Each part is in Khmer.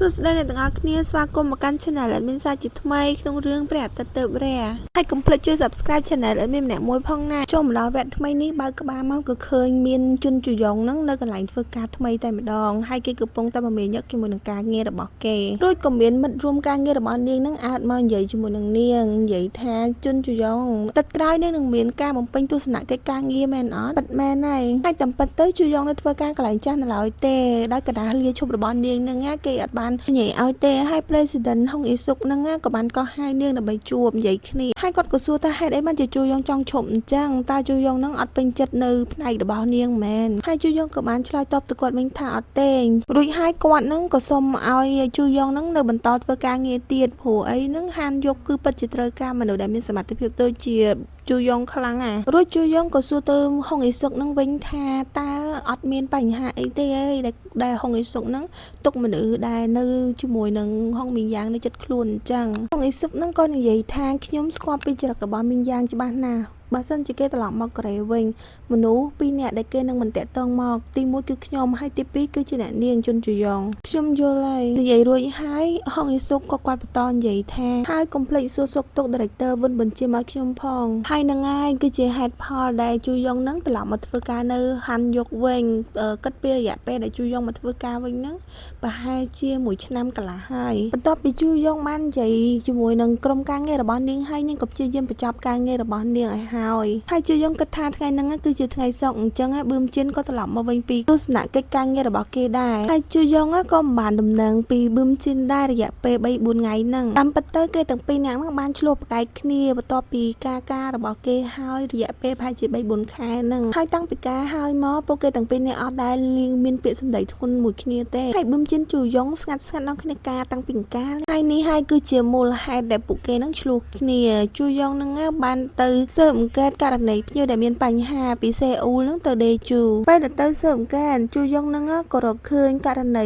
ទស្សនៈអ្នកទាំងអស់គ្នាស្វាគមន៍មកកាន់ Channel អេដមីនសាជាថ្មីក្នុងរឿងព្រះអាទិត្យទើបរះហើយកុំភ្លេចជួយ Subscribe Channel អេដមីនម្នាក់មួយផងណាចូលមកដល់វគ្គថ្មីនេះបើកក្បាលមកក៏ឃើញមានជនជយងហ្នឹងនៅកន្លែងធ្វើការថ្មីតែម្ដងហើយគេកំពុងតែមមាញឹកជាមួយនឹងការងាររបស់គេរួចក៏មានមិត្តរួមការងាររបស់នាងហ្នឹងអាចមកនិយាយជាមួយនឹងនាងនិយាយថាជនជយងទឹកក្រោយនេះនឹងមានការបំពេញទស្សនកិច្ចការងារមែនអត់ពិតមែនហើយតាមពិតទៅជយងនៅធ្វើការកន្លែងចាស់នៅឡើយទេដោយកណ្ដាលលាឈប់របស់នាងហ្នឹងគេអត់បាននិយាយឲ្យទេហើយ President ហុងអ៊ីសុកហ្នឹងក៏បានកោះហៅនាងដើម្បីជួបនិយាយគ្នាហើយគាត់ក៏សួរថាហេតុអីបានជាជួយងចង់ឈប់អញ្ចឹងតើជួយងហ្នឹងអត់ពេញចិត្តនៅផ្នែករបស់នាងមែនហើយជួយងក៏បានឆ្លើយតបទៅគាត់វិញថាអត់ទេរួចហើយគាត់ហ្នឹងក៏សុំឲ្យជួយងហ្នឹងនៅបន្តធ្វើការងារទៀតព្រោះអីហ្នឹងហានយកគឺពិតជាត្រូវការមនុស្សដែលមានសមត្ថភាពដូចជាជួយងខ្លាំងរួចជួយងក៏សួរទៅហុងអ៊ីសុកហ្នឹងវិញថាតើអត់មានបញ្ហាអីទេដែលហុងអ៊ីសុកហ្នឹងទុកមនុស្សដែលនៅជាមួយនឹងហុងមីងយ៉ាងនៅចិត្តខ្លួនអញ្ចឹងហុងអ៊ីសុកហ្នឹងក៏និយាយថាខ្ញុំស្គាល់ពីចរិតរបស់មីងយ៉ាងច្បាស់ណាស់បើសិនជាគេត្រឡប់មកកូរ៉េវិញមនុស្សពីរនាក់ដែលគេនឹងមិនតាក់ទងមកទី1គឺខ្ញុំហើយទី2គឺជាអ្នកនាងជុនជយងខ្ញុំយល់ហើយនិយាយរួចហើយហុងអ៊ីសុកក៏គាត់បន្តនិយាយថាហើយកុំភ្លេចសួរសុខទុក្ខ Director វិនបញ្ជាមកខ្ញុំផងហើយនឹងឯងគឺជាហេតុផលដែលជយងនឹងត្រឡប់មកធ្វើការនៅហាន់យកវិញគិតពីរយៈពេលដែលជយងមកធ្វើការវិញហ្នឹងប្រហែលជា1ឆ្នាំកន្លះហើយបន្ទាប់ពីជយងបាននិយាយជាមួយនឹងក្រុមការងាររបស់នាងហើយនាងក៏ព្យាយាមបញ្ចប់ការងាររបស់នាងឲ្យហើយជយងគិតថាថ្ងៃហ្នឹងគឺជាថ្ងៃសុក្រអញ្ចឹងប៊ឺមជិនក៏ត្រឡប់មកវិញពីទស្សនកិច្ចការងាររបស់គេដែរហើយជយងក៏មិនបានដំណឹងពីប៊ឺមជិនដែររយៈពេល 3-4 ថ្ងៃហ្នឹងតាមពិតទៅគេទាំងពីរនាក់ហ្នឹងបានឆ្លោះប្រកែកគ្នាបន្ទាប់ពីការរបស់គេហើយរយៈពេលប្រហែលជា 3-4 ខែហ្នឹងហើយតាំងពីការហើយមកពួកគេទាំងពីរនាក់អត់ដែលលៀងមានពាក្យសម្ដីធ្ងន់មួយគ្នាទេហើយប៊ឺមជិនជយងស្ងាត់នៅគ្នាការតាំងពីកាលហើយនេះហើយគឺជាមូលហេតុដែលពួកគេហ្នឹងឆ្លោះគ្នាជយងហ្នឹងបានទៅស៊ើបអង្កេតករណីភ្ញៀវដែលមានបញ្ហាពីសេអ៊ូលហ្នឹងទៅដេជូពេលដែលទៅស៊ើបអង្កេតជយងហ្នឹងក៏រកឃើញករណី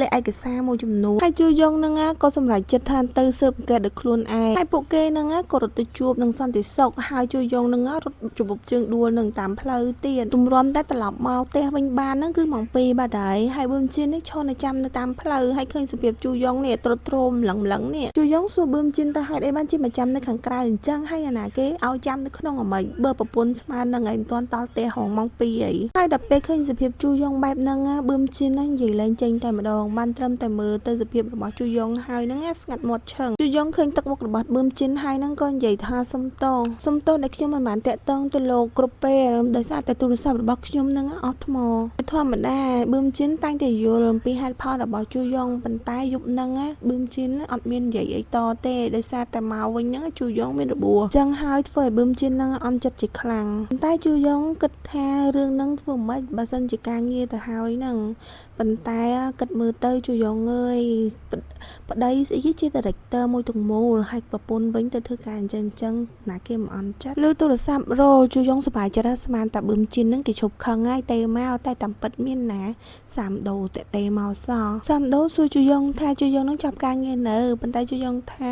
លេខឯកសារមួយចំនួនហើយជយងហ្នឹងក៏សម្រេចចិត្តថាទៅស៊ើបអង្កេតដោយខ្លួនឯងហើយពួកគេហ្នឹងក៏រត់ទៅជួបនឹងសន្តិសុខហើយជយងហ្នឹងរត់ជបជើងដួលនឹងតាមផ្លូវទៀតទម្រាំតែត្រឡប់មកផ្ទះវិញបានហ្នឹងគឺម៉ោង 2 បាត់ហើយប៊ឺមជិននេះឈរនៅចាំនៅតាមផ្លូវហើយឃើញសភាពជយងនេះត្រុតត្រោមឡឹងនេះជយងសួរប៊ឺមជិនថាហេតុអីបានជាមកចាំនៅខាងក្រៅអញ្ចឹងហើយអាណាគេឲ្យចាំនៅក្នុងអាម៉េចបើប្រពន្ធស្មាននឹងឯងមិនទាន់តល់ផ្ទះហងម៉ោង 2 អីហើយដល់ពេលឃើញសភាពជូយងបែបហ្នឹងប៊ឺមជិនហ្នឹងនិយាយលេងចេញតែម្ដងបានត្រឹមតែមើលទៅសភាពរបស់ជូយងហើយហ្នឹងស្ងាត់មាត់ឈឹងជូយងឃើញទឹកមុខរបស់ប៊ឺមជិនហើយហ្នឹងក៏និយាយថាសុំទោសដែលខ្ញុំមិនបានតាក់ទងទៅលោកគ្រប់ពេលដោយសារតែទូរស័ព្ទរបស់ខ្ញុំហ្នឹងអស់ថ្មធម្មតាប៊ឺមជិនតែងតែយល់អំពីហេតុផលរបស់ជូយងប៉ុន្តែយប់ហ្នឹងប៊ឺមជិនអត់មាននិយាយអីតទេដោយសារតែមកវិញហ្នឹងជូយងមានរបួសអញ្ចឹងហើយធ្វើឲ្យប៊ឺមជិនហ្នឹងអន់ចិត្តជាខ្លាំងតែជូយងគិតថារឿងហ្នឹងធ្វើមិនខ្មិចបើសិនជាការងារទៅហើយហ្នឹងប៉ុន្តែគិតមើលទៅជូយងអើយប្តីស្អីជា Director មួយទាំងមូលហើយប្រពន្ធវិញទៅធ្វើការអញ្ចឹងណាគេមិនអន់ចិត្តលើទូរស័ព្ទរោលជូយងសប្បាយចិត្តស្មានតែប៊ឺមជិនហ្នឹងគេឈប់ខឹងហើយទេមកតែតាមពិតមានណាសាមដូតេមកសោះសាមដូសួរជូយងថាជូយងនឹងចាប់ការងារនៅប៉ុន្តែជូយងថា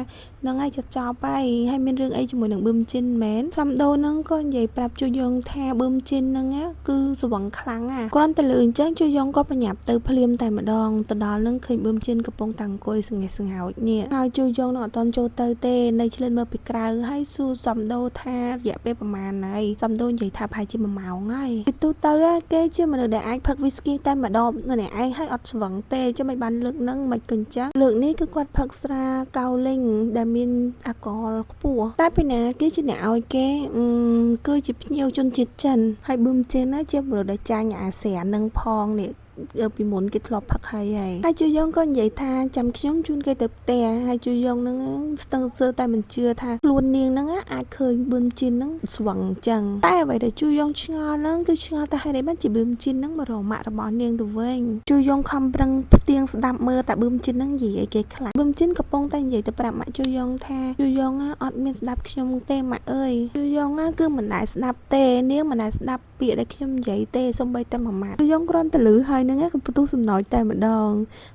នឹងឲ្យចប់ហើយមានរឿងអីជាមួយនឹងប៊ឺមជិនមែនសាមដូនឹងក៏និយាយប្រាប់ជូយងថាប៊ឺមជិនហ្នឹងគឺស្វឹងខ្លាំងគ្រាន់តែលឺអញ្ចឹងជូយងក៏បញ្ញាប់ទៅភ្លាមតែម្ដងទៅដល់នឹងឃើញប៊ឺមជិនកំពុងតែអង្គុយសង្ហេះសង្ហោចនេះហើយជូយងនឹងអត់តន់ចូលទៅទេនៅឆ្លៀនមើលពីក្រៅហើយសួរសាមដូថារយៈពេលប្រហែលហើយសាមដូនិយាយថាប្រហែលជា1 ម៉ោងហើយពីទូទៅគេជាមនុស្សដែលអាចផឹកវីស្គីតែម្ដងនៅឯងហើយអត់ស្វឹងទេចាំមិនបានលើកហ្នឹងមិនក៏អញ្ចឹងលើកនេះគឺគាត់ផឹកស្រាកៅលីងដែលមានអាល់កុលខ្ពស់តែពីណាគេជាអ្នកឲ្យគេគឺជាភ្ញៀវជនជាតិចិនហើយប៊ឺមជិនជាមនុស្សដែលចាញ់អាស៊ាននឹងផងនេះពីមុនគេធ្លាប់ផឹកហើយជូយងក៏និយាយថាចាំខ្ញុំជូនគេទៅផ្ទះហើយជូយងហ្នឹងស្ទើរតែមិនជឿថាខ្លួននាងហ្នឹងអាចឃើញប៊ឺមជិនហ្នឹងស្វឹងអញ្ចឹងតែអ្វីដែលជូយងឆ្ងល់ហ្នឹងគឺឆ្ងល់តែហេតុអីបានជាប៊ឺមជិនហ្នឹងមករកម៉ាក់របស់នាងទៅវិញជូយងខំប្រឹងផ្ទៀងស្ដាប់មើលតែប៊ឺមជិនហ្នឹងនិយាយអីគេខ្លះប៊ឺមជិនកំពុងតែនិយាយទៅប្រាប់ម៉ាក់ជូយងថាជូយងអត់មានស្ដាប់ខ្ញុំទេម៉ាក់អើយជូយងគឺមិនដែលស្ដាប់ទេនាងមិនដែលស្ដាប់ពាក្យដែលខ្ញុំនិយាយទេសូម្បីតែមួយម៉ាត់ជូយងគ្រាន់តែឮហើយ នឹងក៏បន្ទុះសំណោចតែម្ដង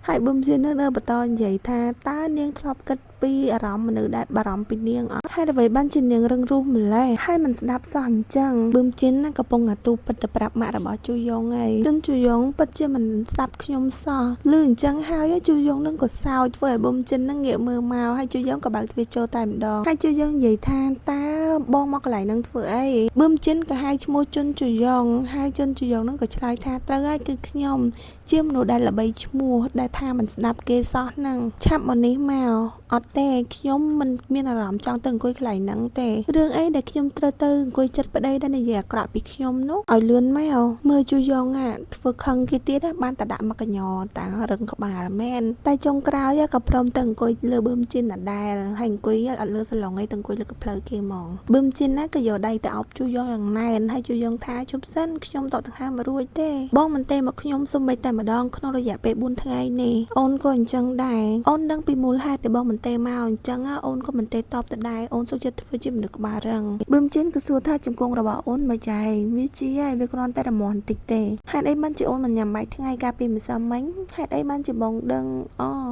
ហើយប៊ឹមជិននឹងនៅបន្តនិយាយថាតើនាងធ្លាប់គិតពីអារម្មណ៍មនុស្សដែលបារម្ភពីនាងអត់ហើយអ្វីបានជានាងរឹងរូសម្លេះហើយមិនស្ដាប់សោះអញ្ចឹងប៊ឹមជិនណាកំពុងអាទូពិតទៅប្រាប់ម៉ាក់របស់ជូយ៉ងហើយជុនជូយ៉ងពិតជាមិនស្ដាប់ខ្ញុំសោះលឺអញ្ចឹងហើយជូយ៉ងនឹងក៏សោចធ្វើឲ្យប៊ឹមជិននឹងងាកមើលមកហើយជូយ៉ងក៏បើកទ្វារចូលតែម្ដងហើយជូយ៉ងនិយាយថាតើបងមកកន្លែងនឹងធ្វើអីប៊ឹមជិនក៏ហៅឈ្មោះជុនជូយ៉ងហើយជុនជូយ៉ងនឹងក៏ឆ្លើយថាត្រូវហើយគឺខ្ញុំជាមនុស្សដែលល្បីឈ្មោះដែលថាមិនស្ដាប់គេសោះនឹងឆាប់មកនេះមកអត់ទេខ្ញុំមិនមានអារម្មណ៍ចង់ទៅអង្គុយកន្លែងហ្នឹងទេរឿងអីដែលខ្ញុំត្រូវទៅអង្គុយចិត្តប្តីដែលនិយាយអាក្រក់ពីខ្ញុំនោះឲ្យលឿនមកមើលជូយ៉ងធ្វើខឹងគេទៀតបានតែដាក់មកកញ្ញតារឹងក្បាលមែនតែចុងក្រោយក៏ព្រមទៅអង្គុយលើប៊ឹមជិនដដែលហើយអង្គុយអត់លើសឡុងអីទៅអង្គុយលើកផ្លូវគេហ្មងប៊ឹមជិនណាក៏យកដៃទៅអោបជូយ៉ងយ៉ាងណែនហើយជូយ៉ងថាជប់សិនខ្ញុំតតង្ហើមរួចទេបងមិនទេមកខ្ញុំសុំមិនតែម្ដងក្នុងរយៈពេល4ថ្ងៃនេះអូនក៏អញ្ចឹងដែរអូនដឹងពីមូលហេតុដែលបងមិនទេមកអញ្ចឹងអូនក៏មិនទេតបទៅដែរអូនសុខចិត្តធ្វើជាមនុស្សក្បាលរឹងប៊ឹមជិនក៏សួរថាជង្គង់របស់អូនមិនចៃវាជាហើយវាគ្រាន់តែរមាស់បន្តិចទេហេតុអីបានជាអូនមិនញ៉ាំបាយថ្ងៃកាលពីម្សិលមិញហេតុអីបានជាបងដឹង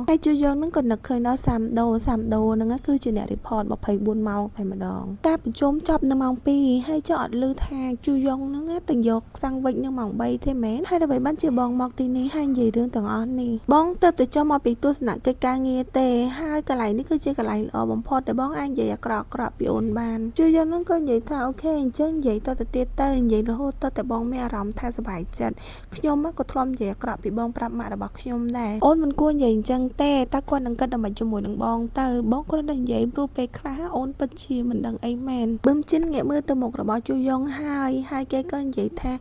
ហើយជូយ៉ងនឹងក៏នឹកឃើញដល់សាមដូហ្នឹងគឺជាអ្នក report 24ម៉ោងតែម្ដងការប្រជុំចប់នៅម៉ោង2ហើយចុះអត់ឮថាជូយ៉ងហ្នឹងទៅយកសាំងវិចនៅម៉ោង3ទេមែនហើយអ្វីបានជាបងមកទីនេះហើយនិយាយរឿងទាំងអស់នេះបងទៅចុះមកពីទស្សនកិច្ចការងារទេហើយកន្លែងនេះគឺជាកន្លែងល្អបំផុតដែលបងអាចនិយាយអាក្រក់ពីអូនបានជឿយ៉ាងហ្នឹងក៏និយាយថាអូខេអញ្ចឹងនិយាយតទៅទៀតទៅនិយាយរហូតតតែបងមានអារម្មណ៍ថាសប្បាយចិត្តខ្ញុំក៏ធ្លាប់និយាយអាក្រក់ពីបងប្រាប់ម៉ាក់របស់ខ្ញុំដែរអូនមិនគួរនិយាយអញ្ចឹងទេតើគាត់នឹងគិតដើម្បីជាមួយនឹងបងទៅបងគ្រាន់តែនិយាយព្រោះពេលខ្លះអូនពិតជាមិនដឹងអីមែនប៊ឹមជិនងាកមើលទៅមុខរបស់ជូយ៉ងហើយគេក៏និយាយថា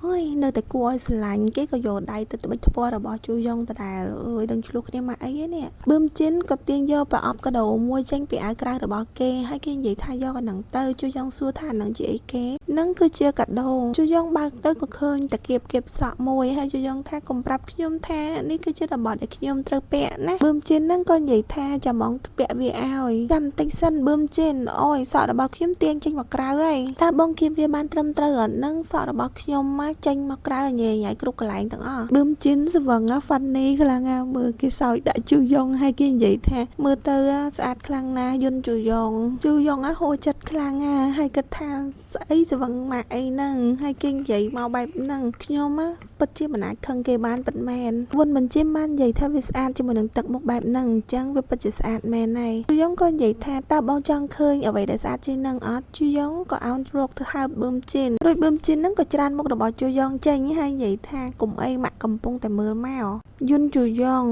អើយនៅតែគួរឲ្យស្រឡាញ់គេក៏យកដៃទៅត្បិចថ្ពាល់របស់ជូយ៉ងដដែលអើយដឹងឆ្លោះគ្នាមកអីនេះប៊ឹមជិនក៏ទាញយកប្រអប់កាដូមួយចេញពីអាវក្រៅរបស់គេហើយគេនិយាយថាយកអាហ្នឹងទៅជូយ៉ងសួរថាអាហ្នឹងជាអីគេនឹងគឺជាកាដូជូយ៉ងបើកទៅក៏ឃើញតាគៀបសក់មួយហើយជូយ៉ងថាកុំប្រាប់ខ្ញុំថានេះគឺជារបស់ដែលខ្ញុំត្រូវពាក់ណាប៊ឹមជិនហ្នឹងក៏និយាយថាចាំហ្មងពាក់វាឲ្យចាំបន្តិចសិនប៊ឹមជិនអូយសក់របស់ខ្ញុំទាញចេញមកក្រៅហើយតើបងគៀបវាបានត្រឹមត្រូវអត់នឹងសក់របស់ខ្ញុំមកចេញមកក្រៅញ៉ៃគ្រប់កន្លែងទាំងអស់ប៊ឹមជិនស្វឹងហ្វាន់នីខ្លាំងមើលគេសើចដាក់ជូយ៉ងហើយគេនិយាយថាមើលទៅស្អាតខ្លាំងណាស់យន្តជូយ៉ងហូរចិត្តខ្លាំងហើយគិតថាស្អីស្វឹងម៉ាក់អីហ្នឹងហើយគេនិយាយមកបែបហ្នឹងខ្ញុំពិតជាមិនអាចខឹងគេបានពិតមែនវុនមិនជាបាននិយាយថាវាស្អាតជាមួយនឹងទឹកមុខបែបហ្នឹងអញ្ចឹងវាពិតជាស្អាតមែនហើយជូយ៉ងក៏និយាយថាតើបងចង់ឃើញអ្វីដែលស្អាតជាងហ្នឹងអត់ជូយ៉ងក៏អោនរកទៅហៅប៊ឹមជិនរួចប៊ឹមជិនហ្នឹងក៏ច្រានមុខរបស់ជូយ៉ងចេញហើយនិយាយថាកុំអីម៉ាក់កំពុងតែមើលមកយន្តជូយ៉ង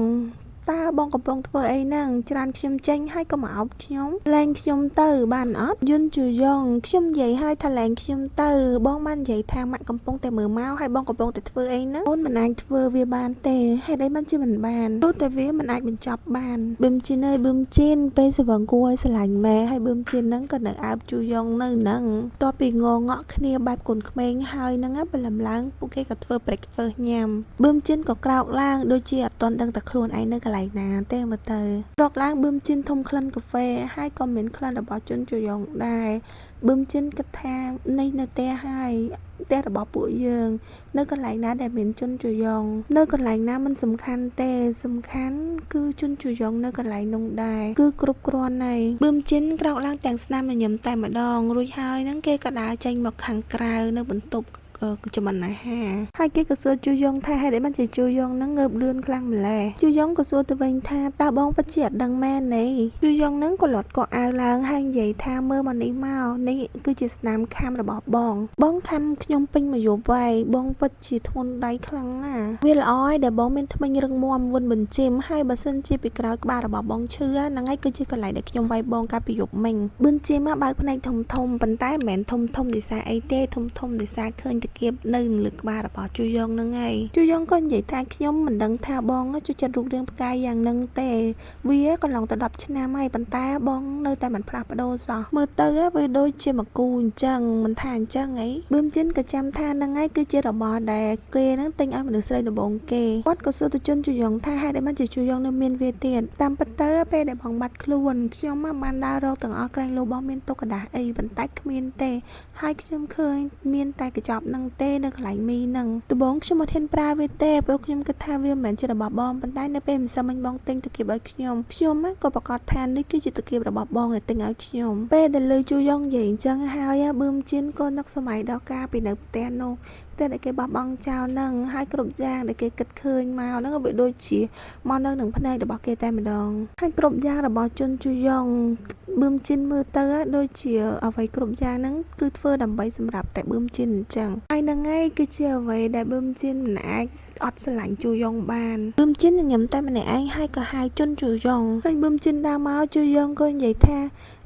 តើបងកំពុងធ្វើអីហ្នឹងច្រានខ្ញុំចេញហើយក៏មកអោបខ្ញុំលែងខ្ញុំទៅបានអត់យន្តជូយ៉ងខ្ញុំនិយាយឲ្យថាលែងខ្ញុំទៅបងបាននិយាយថាម៉ាក់កំពុងតែមើលមកហើយបងកំពុងតែធ្វើអីហ្នឹងអូនមិនអាចធ្វើវាបានទេហេតុអីបានជាមិនបានព្រោះតែវាមិនអាចបញ្ចប់បានប៊ឹមជីនអើយប៊ឹមជីនពេលស្វឹងគួរឲ្យស្រឡាញ់ម៉ែហើយប៊ឹមជីនហ្នឹងក៏នៅអើបជូយ៉ងនៅហ្នឹងតបពីងងក់គ្នាបែបកូនក្មេងហើយហ្នឹងព្រលឹមឡើងពួកគេក៏ធ្វើ breakfast ញ៉ាំប៊ឹមជីនក៏ក្រោកឡើងដូចជាអត់ទាន់ដឹងតែខ្លួនឯងនៅកន្លែងណាទេមើលទៅរកឡើងប៊ឹមជីនធំក្លិនកាហ្វេហើយក៏មានក្លិនរបស់ជុនជូយ៉ងដែរប៊ឹមជីនគិតថានេះនៅផ្ទះហើយផ្ទះរបស់ពួកយើងនៅកន្លែងណាដែលមានជុនជូយ៉ងនៅកន្លែងណាមិនសំខាន់ទេសំខាន់គឺជុនជូយ៉ងនៅកន្លែងនោះដែរគឺគ្រប់គ្រាន់ហើយប៊ឹមជីនក្រោកឡើងទាំងស្នាមញញឹមតែម្ដងរួចហើយហ្នឹងគេក៏ដើរចេញមកខាងក្រៅនៅបន្ទប់ចំណាអាហារហើយគេក៏សួរជូយ៉ងថាហេតុអីបានជាជូយ៉ងហ្នឹងងើបលឿនខ្លាំងម្ល៉េះជូយ៉ងក៏សួរទៅវិញថាតើបងពិតជាអត់ដឹងមែនទេជូយ៉ងហ្នឹងក៏លាត់ក៏អាវឡើងហើយនិយាយថាមើលមកនេះមកនេះគឺជាស្នាមខាំរបស់បងខាំខ្ញុំពេញមួយយប់ហើយបងពិតជាធ្ងន់ដៃខ្លាំងណាស់វាល្អហើយដែលបងមានធ្មេញរឹងមាំវុនបញ្ជីមហើយបើសិនជាពីក្រោយក្បាលរបស់បងឈឺហ្នឹងហើយគឺជាកន្លែងដែលខ្ញុំវាយបងកាលពីយប់មិញប៊ឺនជីមបើកភ្នែកធំប៉ុន្តែមិនមែនធំដោយសារអីទេធំដោយសារឃើញគៀបនៅលើក្បាលរបស់ជូយ៉ងហ្នឹងហើយជូយ៉ងក៏និយាយថាខ្ញុំមិនដឹងថាបងជួយចិត្តរូបរាងផ្កាយយ៉ាងហ្នឹងទេវាកន្លងទៅ10ឆ្នាំហើយប៉ុន្តែបងនៅតែមិនផ្លាស់ប្ដូរសោះមើលទៅវាដូចជាមកគូអញ្ចឹងមិនថាអញ្ចឹងអីប៊ឹមជីនក៏ចាំថាហ្នឹងហើយគឺជារបស់ដែលគេហ្នឹងទិញឲ្យមនុស្សស្រីដំបងគេគាត់ក៏សួរទៅជុនជូយ៉ងថាហេតុអីបានជាជូយ៉ងនៅមានវាទៀតតាមពិតទៅពេលដែលបងបាត់ខ្លួនខ្ញុំបានដើររកទាំងអស់ក្រែងលោបងមានទុកកដាស់អីប៉ុន្តែគ្មានទេហើយខ្ញុំឃើញមានតែកញ្ចប់ នឹងទេនៅកន្លែងមីនឹងដំបងខ្ញុំអត់ហ៊ានប្រើវាទេព្រោះខ្ញុំគិតថាវាមិនមែនជារបស់បងប៉ុន្តែនៅពេលម្សិលមិញបងទិញតាគៀបឲ្យខ្ញុំក៏ប្រកាសថានេះគឺជាតាគៀបរបស់បងដែលទិញឲ្យខ្ញុំពេលដែលលើជូយ៉ងនិយាយអញ្ចឹងហើយប៊ឺមជិនក៏នឹកសម័យដល់ការពីនៅផ្ទះនោះផ្ទះដែលគេបោះបង់ចោលនឹងហើយគ្រប់យ៉ាងដែលគេគិតឃើញមកហ្នឹងវាដូចជាមកនៅនឹងភ្នែករបស់គេតែម្ដងហើយគ្រប់យ៉ាងរបស់ជន់ជូយ៉ងប៊ឺមជិនមើលទៅដូចជាអ្វីគ្រប់យ៉ាងហ្នឹងគឺធ្វើដើម្បីសម្រាប់តែប៊ឺមជិនអញ្ចឹងហើយហ្នឹងហើយគឺជាអ្វីដែលប៊ឺមជិនមិនអាចអត់ស្រឡាញ់ជូយ៉ងបានប៊ឺមជិនញញឹមតែម្នាក់ឯងហើយក៏ហៅជន់ជូយ៉ងហើយប៊ឺមជិនដើរមកជូយ៉ងក៏និយាយថា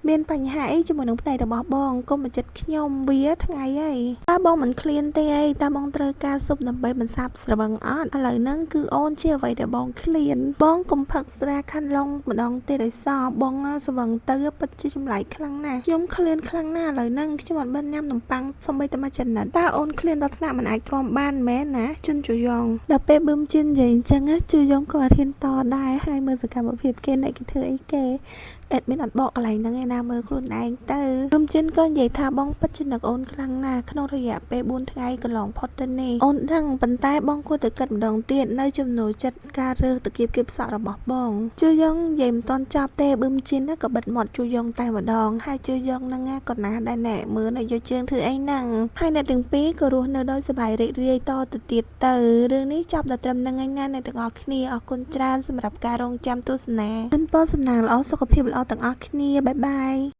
មានបញ្ហាអីជាមួយនឹងផ្នែករបស់បងកុំមកចិត្តខ្ញុំវាថ្ងៃអីតើបងមិនឃ្លានទេអីតើបងត្រូវការស៊ុបដើម្បីបន្សាបស្រវឹងអត់ឥឡូវហ្នឹងគឺអូនជាអ្វីដែលបងឃ្លានបងកុំផឹកស្រាខាន់ឡុងម្ដងទេដោយសារបងស្រវឹងទៅពិតជាចម្លែកខ្លាំងណាស់ខ្ញុំឃ្លានខ្លាំងណាស់ឥឡូវហ្នឹងខ្ញុំអត់បានញ៉ាំនំប៉័ងសូម្បីតែមួយចំណិតតើអូនឃ្លានដល់ថ្នាក់មិនអាចទ្រាំបានមែនណាជន់ជូយ៉ងដល់ពេលប៊ឹមជិននិយាយអញ្ចឹងជូយ៉ងក៏ហ៊ានតដែរហើយមើលសកម្មភាពគេអ្នកគេធ្វើអីគេអេដមានអត់បកកន្លែងហ្នឹងឯណាមើលខ្លួនឯងទៅខ្ញុំចិនក៏និយាយថាបងពិតជានឹកអូនខ្លាំងណាស់ក្នុងរយៈពេល4ថ្ងៃកន្លងផុតទៅនេះអូនដឹងប៉ុន្តែបងគួរតែគិតម្ដងទៀតនៅចំណូលចិត្តការរើសតាគៀបគៀបសក់របស់បងជឿយ៉ងនិយាយមិនតន់ចប់ទេប៊ឹមចិនក៏បិទមាត់ជឿយ៉ងតែម្ដងហើយជឿយ៉ងហ្នឹងក៏ណាស់ដែរណែមើលនៅយកជើងធ្វើអីហ្នឹងហើយអ្នកទាំងពីរក៏រស់នៅដោយសប្បាយរីករាយតទៅទៀតទៅរឿងនេះចប់ដល់ត្រឹមហ្នឹងឯណាអ្នកទាំងអស់គ្នាអរគុណច្រើនសម្រាប់ការរងចាំទស្សនាជូនពរសំណាងល្អសុខភាពល្អទាំងអស់គ្នាបាយបាយ